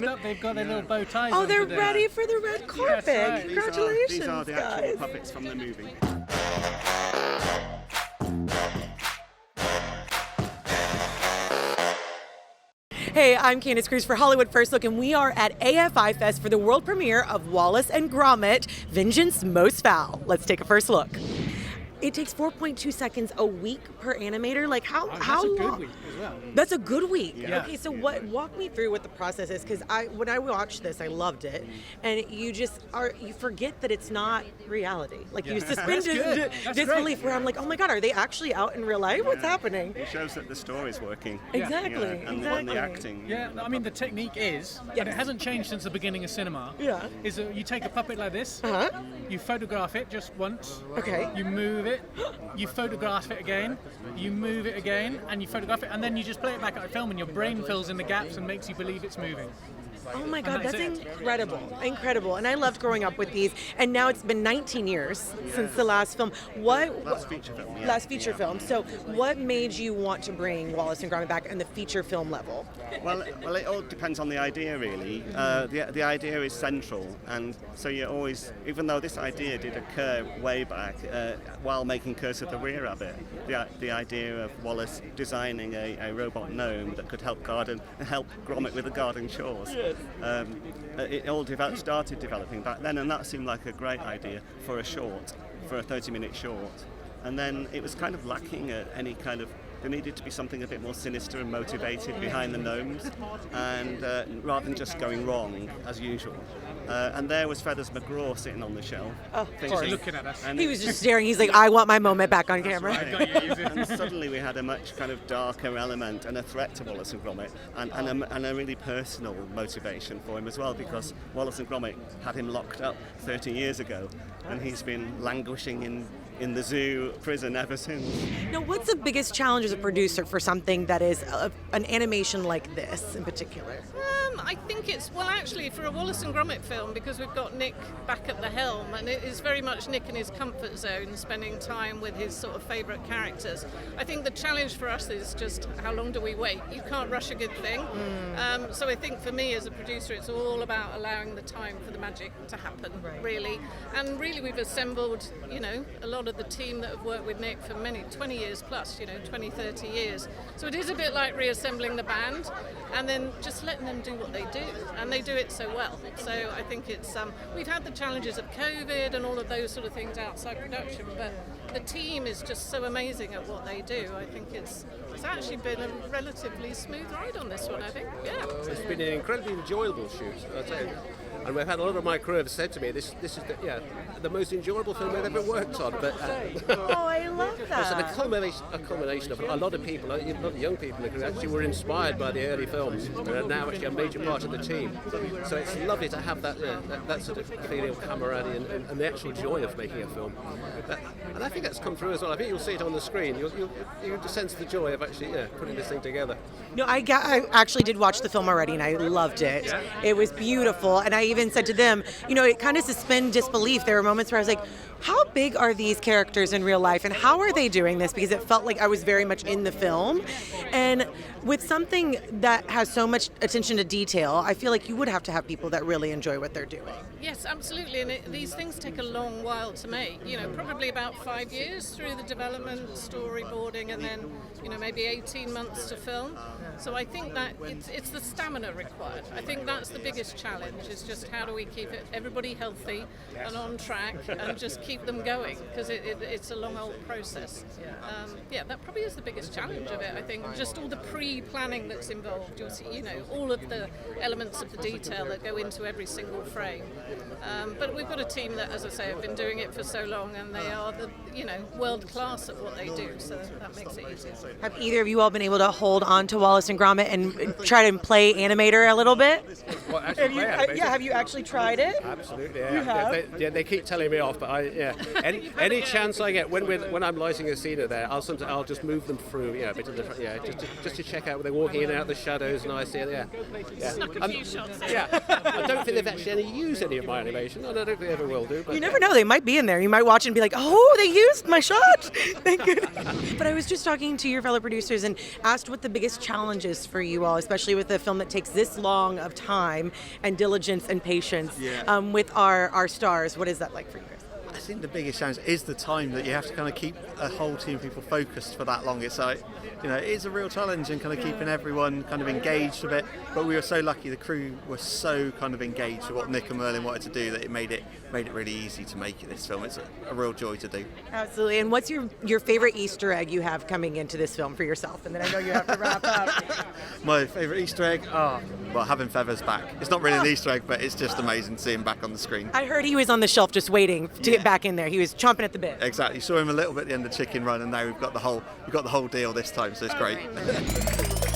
dressed up. They've got their little bow ties. Oh, they're today. ready for the red carpet. Right. Congratulations, these are the actual guys. puppets from the movie. Hey, I'm Candace Cruz for Hollywood First Look, and we are at AFI Fest for the world premiere of Wallace and Gromit, Vengeance Most Fowl. Let's take a first look. It takes 4.2 seconds a week per animator. Like how That's how a long? good week as well. That's a good week. Yeah. Okay, so walk me through what the process is, because when I watched this, I loved it, and you forget that it's not reality. Like you suspend disbelief where I'm like, oh my God, are they actually out in real life? What's happening? It shows that the story's working. Exactly. And the acting. Yeah, I mean, the technique is, and it hasn't changed since the beginning of cinema, is that you take a puppet like this, you photograph it just once, you move it, you photograph it again, you move it again, and you photograph it, and then you just play it back at film, and your brain fills in the gaps and makes you believe it's moving. Oh my God, that's incredible. And I loved growing up with these. And now it's been 19 years since the last film. Last feature film. Yeah. Last feature film. So what made you want to bring Wallace and Gromit back in the feature film level? Well, it all depends on the idea, really. The idea is central, and so you always, even though this idea did occur way back, while making Curse of the Rear of it, the idea of Wallace designing a robot gnome that could help Gromit with the garden chores. It all started developing back then, and that seemed like a great idea for a 30-minute short. And then it was kind of lacking at any kind of. There needed to be something a bit more sinister and motivated behind the gnomes, and rather than just going wrong as usual. And there was Feathers McGraw sitting on the shelf. Looking at us. And He was just staring. He's like, I want my moment back on camera. Right. And suddenly we had a much kind of darker element and a threat to Wallace and Gromit, and a really personal motivation for him as well, because Wallace and Gromit had him locked up 30 years ago, and he's been languishing in the zoo prison ever since. Now, what's the biggest challenge as a producer for something that is an animation like this in particular? I think actually for a Wallace and Gromit film, because we've got Nick back at the helm, and it is very much Nick in his comfort zone, spending time with his sort of favourite characters. I think the challenge for us is just how long do we wait? You can't rush a good thing. So I think for me as a producer, it's all about allowing the time for the magic to happen, really. And really we've assembled, a lot of the team that have worked with Nick for 20 years plus, 20, 30 years. So it is a bit like reassembling the band and then just letting them do what they do. And they do it so well. So I think it's, we've had the challenges of COVID and all of those sort of things outside production, but the team is just so amazing at what they do. I think it's actually been a relatively smooth ride on this one, I think. Yeah. It's been an incredibly enjoyable shoot, I'll tell you. And we've had a lot of my crew have said to me, this is the most enjoyable film we've ever worked on. But Oh, I love that. so a culmination of a lot of people, a lot of young people who actually were inspired by the early films and are now actually a major part of the team. So it's lovely to have that sort of feeling of camaraderie and the actual joy of making a film. And I think that's come through as well. I think you'll see it on the screen. You'll just sense the joy of actually putting this thing together. No, I actually did watch the film already, and I loved it. Yeah. It was beautiful, and I even said to them, it kind of suspend disbelief. There were moments where I was like, how big are these characters in real life, and how are they doing this? Because it felt like I was very much in the film. And with something that has so much attention to detail, I feel like you would have to have people that really enjoy what they're doing. Yes, absolutely. And these things take a long while to make, probably about 5 years through the development, storyboarding, and then, maybe 18 months to film. So I think that it's the stamina required. I think that's the biggest challenge, is just how do we keep everybody healthy and on track and just keep them going, because it's a long old process. That probably is the biggest challenge of it, I think. Just all the pre-planning that's involved, all of the elements of the detail that go into every single frame. But we've got a team that, as I say, have been doing it for so long, and they are world class at what they do, so that makes it easier. Have either of you all been able to hold on to Wallace and Gromit and try to play animator a little bit? Well, actually, Have you actually tried it? Absolutely, yeah. You have? They keep telling me off, but any chance I get when I'm lighting a scene there, I'll just move them through, a bit of the just to check out where they're walking in and out the shadows, and I see it. Snuck a few shots in. I don't think they've actually used any of my animation. I don't think they ever will do. But You never know, they might be in there. You might watch and be like, oh, they used my shot. Thank goodness. But I was just talking to your fellow producers and asked what the biggest challenge is for you all, especially with a film that takes this long of time time and diligence and patience with our stars. What is that like for you guys? I think the biggest challenge is the time that you have to kind of keep a whole team of people focused for that long. It's like, it is a real challenge and kind of keeping everyone kind of engaged a bit. But we were so lucky, the crew were so kind of engaged with what Nick and Merlin wanted to do that it made it really easy to make this film. It's a real joy to do. Absolutely. And what's your favorite Easter egg you have coming into this film for yourself? And then I know you have to wrap up. My favourite Easter egg? Well, having Feathers back. It's not really an Easter egg, but it's just amazing to see him back on the screen. I heard he was on the shelf just waiting to get back in there. He was chomping at the bit. Exactly. Saw him a little bit at the end of Chicken Run, and now we've got the whole deal this time, so it's great.